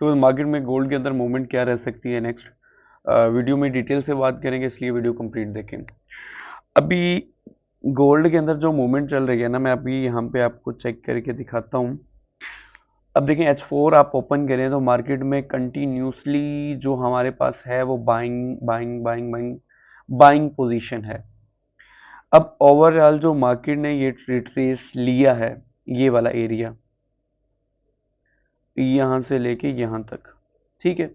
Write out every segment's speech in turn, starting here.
So market में gold के अंदर मूवमेंट क्या रह सकती है नेक्स्ट वीडियो में डिटेल से बात करेंगे, इसलिए वीडियो कंप्लीट देखें। अभी गोल्ड के अंदर जो मूवमेंट चल रही है ना, मैं अभी यहाँ पे आपको चेक करके दिखाता हूँ। अब देखें H4 आप ओपन करें तो मार्केट में कंटिन्यूसली जो हमारे पास है वो buying buying buying buying buying position है। अब ओवरऑल जो मार्केट ने ये रिट्रेस लिया है, ये वाला एरिया यहां से लेके यहां तक, ठीक है।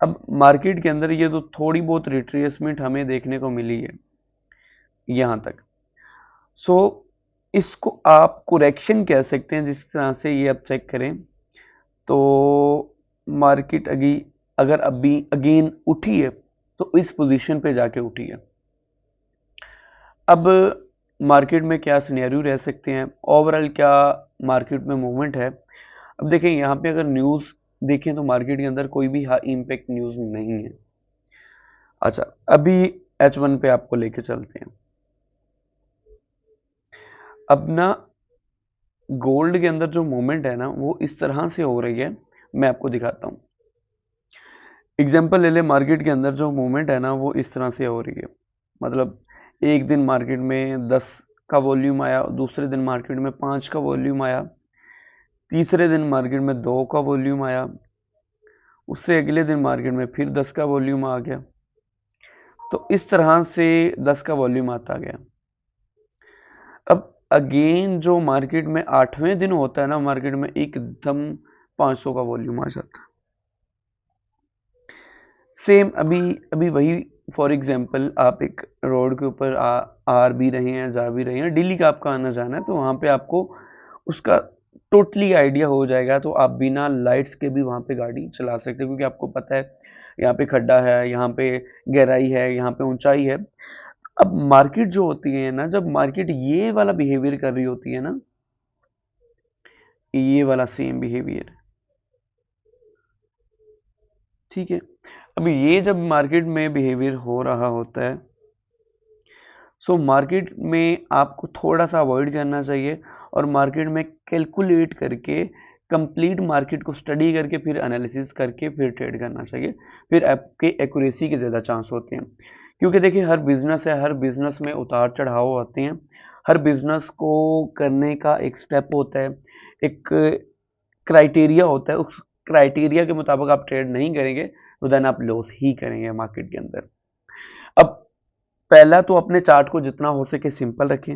अब मार्केट के अंदर ये तो थोड़ी बहुत रिट्रेसमेंट हमें देखने को मिली है यहां तक। सो इसको आप करेक्शन कह सकते हैं, जिस तरह से ये आप चेक करें तो मार्केट अगर अभी अगेन उठी है तो इस पोजीशन पे जाके उठी है। अब मार्केट में क्या सिनेरियो रह सकते हैं, ओवरऑल क्या मार्केट में मूवमेंट है। अब देखें यहाँ पे अगर न्यूज़ देखें तो मार्केट के अंदर कोई भी हाई इम्पैक्ट न्यूज़ नहीं है। अच्छा, अभी H1 पे आपको लेके चलते हैं। अब ना गोल्ड के अंदर जो मूवमेंट है ना वो इस तरह से हो रही है, मैं आपको दिखाता हूँ। एग्जाम्पल ले ले, मार्केट के अंदर जो मूवमेंट है ना वो इस तरह से हो रही है। मतलब एक दिन मार्केट में 10 का वॉल्यूम आया, दूसरे दिन मार्केट में 5 का वॉल्यूम आया, तीसरे दिन मार्केट में 2 का वॉल्यूम आया, उससे अगले दिन मार्केट में फिर 10 का वॉल्यूम आ गया। तो इस तरह से 10 का वॉल्यूम आता गया। अब अगेन जो मार्केट में 8वें दिन होता है ना, मार्केट में एकदम 500 का वॉल्यूम आ जाता है। सेम अभी अभी वही, फॉर एग्जांपल आप एक रोड के ऊपर आ भी रहे हैं, जा भी रहे हैं, डेली का आपका आना जाना है, तो वहां पे आपको उसका टोटली आइडिया हो जाएगा। तो आप बिना लाइट्स के भी वहां पे गाड़ी चला सकते हैं, क्योंकि आपको पता है यहाँ पे खड्डा है, यहाँ पे गहराई है, यहाँ पे ऊंचाई है। अब मार्केट जो होती है ना, जब मार्केट ये वाला बिहेवियर कर रही होती है ना, ये वाला सेम बिहेवियर, ठीक है। अभी ये जब मार्केट में बिहेवियर हो रहा होता है, सो मार्केट में आपको थोड़ा सा अवॉइड करना चाहिए और मार्केट में कैलकुलेट करके, कंप्लीट मार्केट को स्टडी करके, फिर एनालिसिस करके फिर ट्रेड करना चाहिए। फिर आपके एक्यूरेसी के ज़्यादा चांस होते हैं। क्योंकि देखिए हर बिजनेस है, हर बिजनेस में उतार चढ़ाव आते हैं। हर बिजनेस को करने का एक स्टेप होता है, एक क्राइटेरिया होता है। उस क्राइटेरिया के मुताबिक आप ट्रेड नहीं करेंगे तो देन आप लॉस ही करेंगे मार्केट के अंदर। अब पहला तो अपने चार्ट को जितना हो सके सिंपल रखें।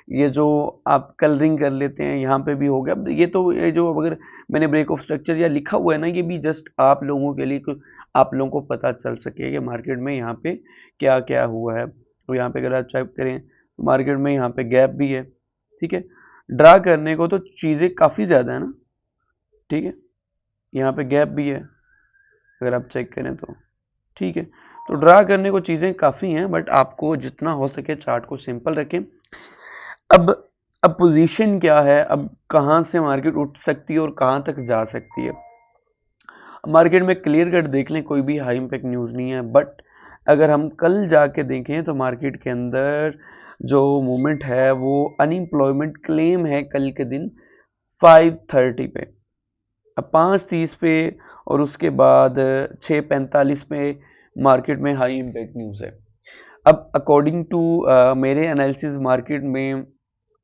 ये जो आप कलरिंग कर लेते हैं यहाँ पे भी हो गया। ये तो ये जो अगर मैंने ब्रेक ऑफ स्ट्रक्चर या लिखा हुआ है ना, ये भी जस्ट आप लोगों के लिए, आप लोगों को पता चल सके कि मार्केट में यहाँ पे क्या क्या हुआ है। तो यहाँ पे अगर आप चेक करें तो मार्केट में यहाँ पे गैप भी है, ठीक है। ड्रा करने को तो चीज़ें काफ़ी ज़्यादा है ना, ठीक है। यहाँ पे गैप भी है अगर आप चेक करें तो, ठीक है। तो ड्रा करने को चीज़ें काफ़ी हैं, बट आपको जितना हो सके चार्ट को सिंपल रखें। अब अब पोजीशन क्या है, अब कहाँ से मार्केट उठ सकती है और कहाँ तक जा सकती है। मार्केट में क्लियर कट देख लें, कोई भी हाई इम्पैक्ट न्यूज़ नहीं है, बट अगर हम कल जाके देखें तो मार्केट के अंदर जो मूवमेंट है वो अनएम्प्लॉयमेंट क्लेम है कल के दिन 5:30 पे, अब 5:30 पे, और उसके बाद 6:45 पे मार्केट में हाई इम्पैक्ट न्यूज़ है। अब अकॉर्डिंग टू मेरे एनालिसिस मार्केट में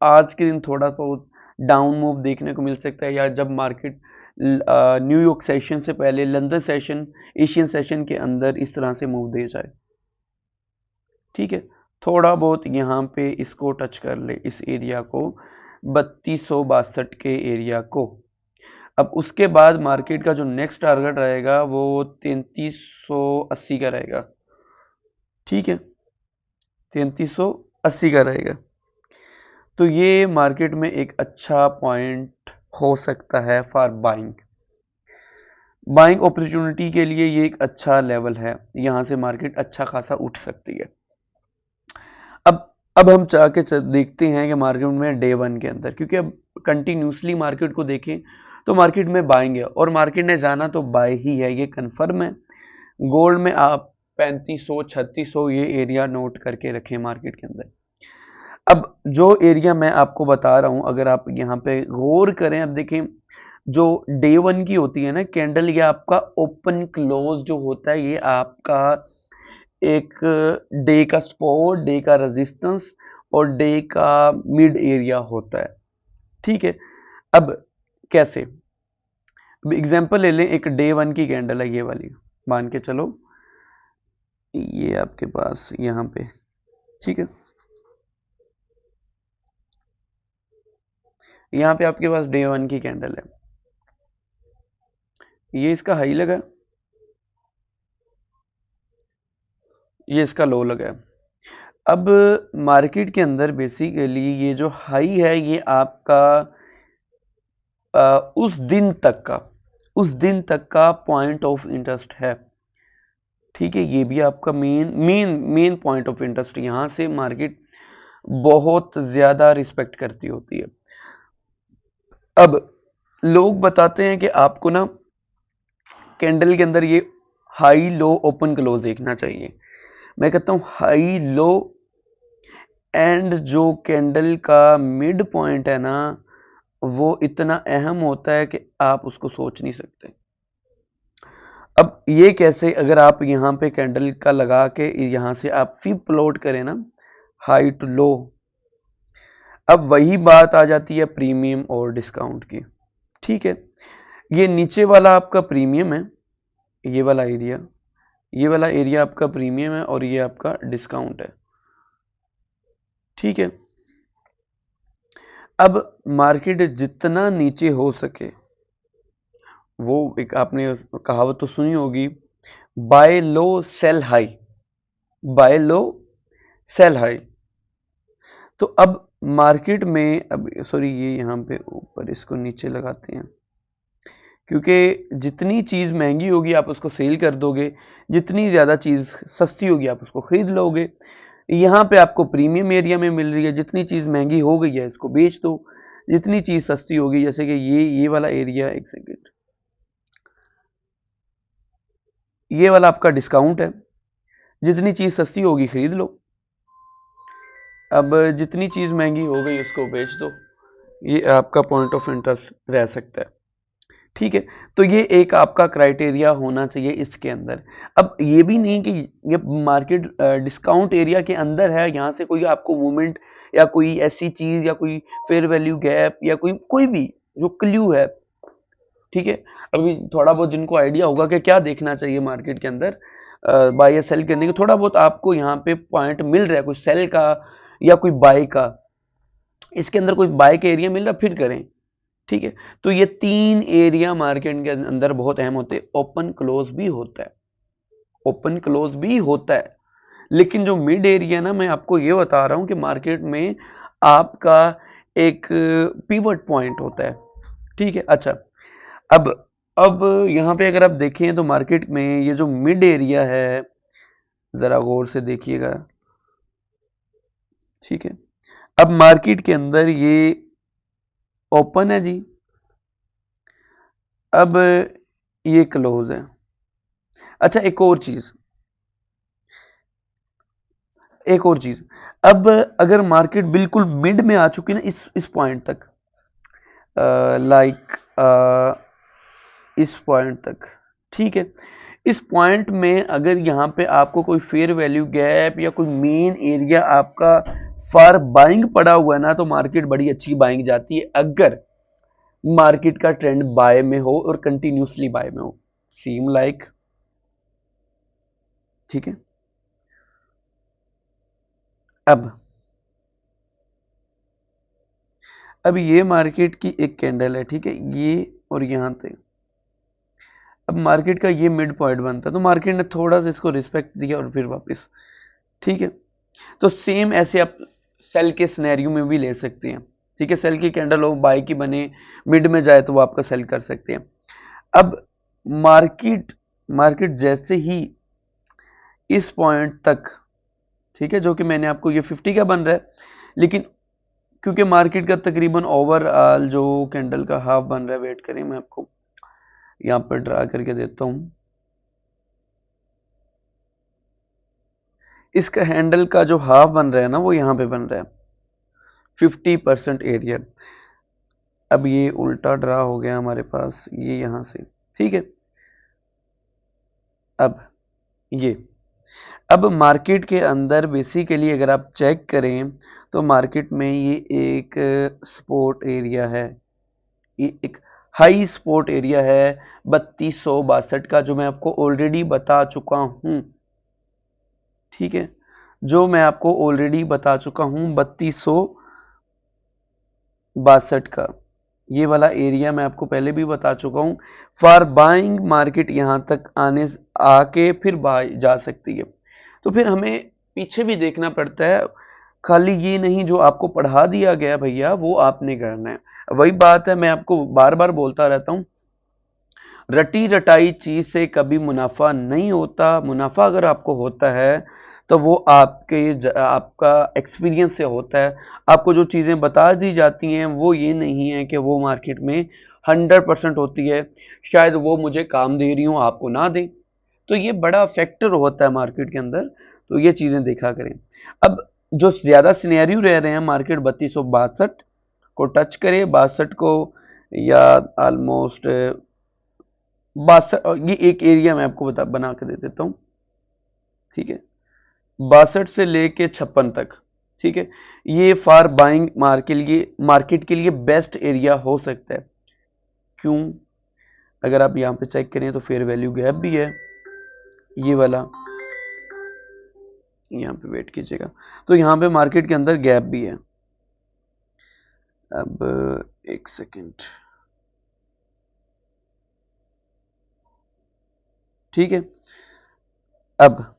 आज के दिन थोड़ा बहुत डाउन मूव देखने को मिल सकता है, या जब मार्केट न्यूयॉर्क सेशन से पहले लंदन सेशन, एशियन सेशन के अंदर इस तरह से मूव दे जाए, ठीक है। थोड़ा बहुत यहाँ पे इसको टच कर ले, इस एरिया को, 3262 के एरिया को। अब उसके बाद मार्केट का जो नेक्स्ट टारगेट रहेगा वो 3380 का रहेगा, ठीक है, 3380 का रहेगा। तो ये मार्केट में एक अच्छा पॉइंट हो सकता है फॉर बाइंग। बाइंग अपॉर्चुनिटी के लिए ये एक अच्छा लेवल है, यहां से मार्केट अच्छा खासा उठ सकती है। अब हम जाके देखते हैं कि मार्केट में डे वन के अंदर, क्योंकि अब कंटिन्यूसली मार्केट को देखें तो मार्केट में बाइंग है और मार्केट ने जाना तो बाय ही है, ये कंफर्म है। गोल्ड में आप 3500 3600 ये एरिया नोट करके रखें मार्केट के अंदर। अब जो एरिया मैं आपको बता रहा हूं, अगर आप यहाँ पे गौर करें, अब देखें जो डे वन की होती है ना कैंडल, ये आपका ओपन क्लोज जो होता है, ये आपका एक डे का सपोर्ट, डे का रेजिस्टेंस और डे का मिड एरिया होता है। ठीक है, अब कैसे, अब एग्जांपल ले लें, एक डे वन की कैंडल है ये वाली, मान के चलो ये आपके पास यहां पे, ठीक है, यहां पे आपके पास डे वन की कैंडल है, ये इसका हाई लगा, ये इसका लो लगा है। अब मार्केट के अंदर बेसिकली ये जो हाई है ये आपका उस दिन तक का पॉइंट ऑफ इंटरेस्ट है। ठीक है, ये भी आपका मेन पॉइंट ऑफ इंटरेस्ट, यहां से मार्केट बहुत ज्यादा रिस्पेक्ट करती होती है। अब लोग बताते हैं कि आपको ना कैंडल के अंदर ये हाई लो ओपन क्लोज देखना चाहिए। मैं कहता हूं हाई लो एंड जो कैंडल का मिड पॉइंट है ना, वो इतना अहम होता है कि आप उसको सोच नहीं सकते। अब ये कैसे, अगर आप यहां पे कैंडल का लगा के यहां से आप फिर प्लॉट करें ना हाई टू लो, अब वही बात आ जाती है प्रीमियम और डिस्काउंट की। ठीक है, ये नीचे वाला आपका प्रीमियम है, ये वाला एरिया, ये वाला एरिया आपका प्रीमियम है और ये आपका डिस्काउंट है। ठीक है, अब मार्केट जितना नीचे हो सके, वो एक आपने कहावत तो सुनी होगी, बाय लो सेल हाई, बाय लो सेल हाई। तो अब मार्केट में, अब सॉरी ये यहां पे ऊपर इसको नीचे लगाते हैं, क्योंकि जितनी चीज महंगी होगी आप उसको सेल कर दोगे, जितनी ज्यादा चीज सस्ती होगी आप उसको खरीद लोगे। यहाँ पे आपको प्रीमियम एरिया में मिल रही है, जितनी चीज महंगी हो गई है इसको बेच दो, जितनी चीज सस्ती होगी, जैसे कि ये वाला एरिया, एक सेकेंड, ये वाला आपका डिस्काउंट है, जितनी चीज सस्ती होगी खरीद लो, अब जितनी चीज महंगी हो गई उसको बेच दो, ये आपका पॉइंट ऑफ इंटरेस्ट रह सकता है। ठीक है, तो ये एक आपका क्राइटेरिया होना चाहिए इसके अंदर। अब ये भी नहीं कि ये मार्केट डिस्काउंट एरिया के अंदर है, यहां से कोई आपको मूवमेंट या कोई ऐसी चीज या कोई फेयर वैल्यू गैप या कोई भी जो क्ल्यू है। ठीक है, अभी थोड़ा बहुत जिनको आइडिया होगा कि क्या देखना चाहिए मार्केट के अंदर बाय या सेल करने का, थोड़ा बहुत आपको यहाँ पे पॉइंट मिल रहा है कोई सेल का या कोई बाय का, इसके अंदर कोई बाय का एरिया मिल रहा है फिर करें। ठीक है, तो ये तीन एरिया मार्केट के अंदर बहुत अहम होते हैं। ओपन क्लोज भी होता है, ओपन क्लोज भी होता है, लेकिन जो मिड एरिया ना, मैं आपको ये बता रहा हूं कि मार्केट में आपका एक पिवट पॉइंट होता है। ठीक है, अच्छा, अब अब यहां पे अगर आप देखें तो मार्केट में ये जो मिड एरिया है, जरा गौर से देखिएगा। ठीक है, अब मार्केट के अंदर ये ओपन है जी, अब ये क्लोज है। अच्छा, एक और चीज, अब अगर मार्केट बिल्कुल मिड में आ चुकी है ना, इस पॉइंट तक, लाइक इस पॉइंट तक, ठीक है, इस पॉइंट में अगर यहां पे आपको कोई फेयर वैल्यू गैप या कोई मेन एरिया आपका फॉर बाइंग पड़ा हुआ है ना, तो मार्केट बड़ी अच्छी बाइंग जाती है, अगर मार्केट का ट्रेंड बाय में हो और कंटिन्यूसली बाय में हो, सीम लाइक। ठीक है, अब अब ये मार्केट की एक कैंडल है, ठीक है, ये और यहां पे, अब मार्केट का ये मिड पॉइंट बनता है, तो मार्केट ने थोड़ा सा इसको रिस्पेक्ट दिया और फिर वापस। ठीक है, तो सेम ऐसे आप सेल के सिनेरियो में भी ले सकते हैं। ठीक है, सेल की कैंडल हो, बाय की बने, मिड में जाए तो वो आपका सेल कर सकते हैं। अब मार्केट मार्केट जैसे ही इस पॉइंट तक, ठीक है, जो कि मैंने आपको, ये 50 का बन रहा है, लेकिन क्योंकि मार्केट का तकरीबन ओवरऑल जो कैंडल का हाफ बन रहा है, वेट करें मैं आपको यहां पर ड्रा करके देता हूं, इसका हैंडल का जो हाफ बन रहा है ना, वो यहां पे बन रहा है 50% एरिया। अब ये उल्टा ड्रा हो गया हमारे पास, ये यहां से, ठीक है। अब मार्केट के अंदर बेसिकली अगर आप चेक करें तो मार्केट में ये एक सपोर्ट एरिया है, ये एक हाई सपोर्ट एरिया है 3262 का, जो मैं आपको ऑलरेडी बता चुका हूं, ठीक है, जो मैं आपको ऑलरेडी बता चुका हूं 3262 का, ये वाला एरिया मैं आपको पहले भी बता चुका हूं। फॉर बाइंग मार्केट यहां तक आने आके फिर बाय जा सकती है। तो फिर हमें पीछे भी देखना पड़ता है, खाली ये नहीं जो आपको पढ़ा दिया गया भैया वो आपने करना है। वही बात है, मैं आपको बार बार बोलता रहता हूं, रटी रटाई चीज से कभी मुनाफा नहीं होता। मुनाफा अगर आपको होता है तो वो आपका एक्सपीरियंस से होता है। आपको जो चीजें बता दी जाती हैं वो ये नहीं है कि वो मार्केट में 100% होती है, शायद वो मुझे काम दे रही हूं आपको ना दे, तो ये बड़ा फैक्टर होता है मार्केट के अंदर, तो ये चीजें देखा करें। अब जो ज्यादा सिनेरियो रह रहे हैं, मार्केट 3262 को टच करे, 62 को, या ऑलमोस्ट 62, ये एक एरिया मैं आपको बना के दे देता हूं, ठीक है, 62 से लेके 56 तक, ठीक है, ये फॉर बाइंग मार्केट के लिए बेस्ट एरिया हो सकता है। क्यों? अगर आप यहां पे चेक करें तो फेयर वैल्यू गैप भी है, ये वाला, यहां पे वेट कीजिएगा, तो यहां पे मार्केट के अंदर गैप भी है। अब एक सेकेंड, ठीक है। अब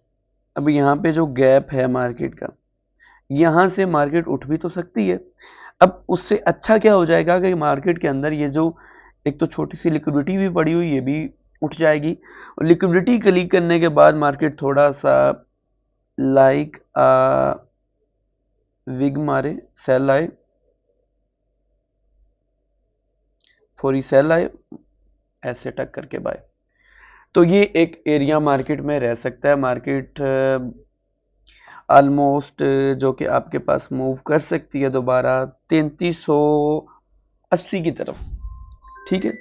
यहां पे जो गैप है मार्केट का, यहां से मार्केट उठ भी तो सकती है। अब उससे अच्छा क्या हो जाएगा कि मार्केट के अंदर ये जो एक तो छोटी सी लिक्विडिटी भी पड़ी हुई, ये भी उठ जाएगी, और लिक्विडिटी क्लिक करने के बाद मार्केट थोड़ा सा लाइक विग मारे, सेल आए, फोरी सेल आए, ऐसे टक करके बाय, तो ये एक एरिया मार्केट में रह सकता है। मार्केट ऑलमोस्ट जो कि आपके पास मूव कर सकती है दोबारा 3380 की तरफ, ठीक है।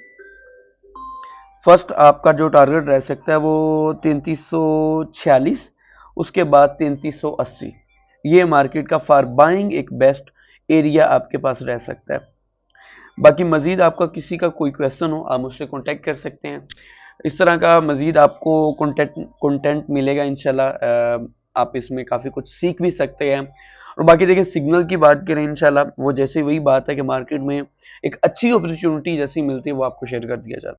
फर्स्ट आपका जो टारगेट रह सकता है वो 3346, उसके बाद 3380, ये मार्केट का फॉर बाइंग एक बेस्ट एरिया आपके पास रह सकता है। बाकी मजीद आपका किसी का कोई क्वेश्चन हो, आप मुझसे कांटेक्ट कर सकते हैं। इस तरह का मजीद आपको कंटेंट मिलेगा इंशाल्लाह, आप इसमें काफ़ी कुछ सीख भी सकते हैं। और बाकी देखिए, सिग्नल की बात करें इंशाल्लाह, वो जैसे वही बात है कि मार्केट में एक अच्छी अपॉर्चुनिटी जैसी मिलती है वो आपको शेयर कर दिया जाता है।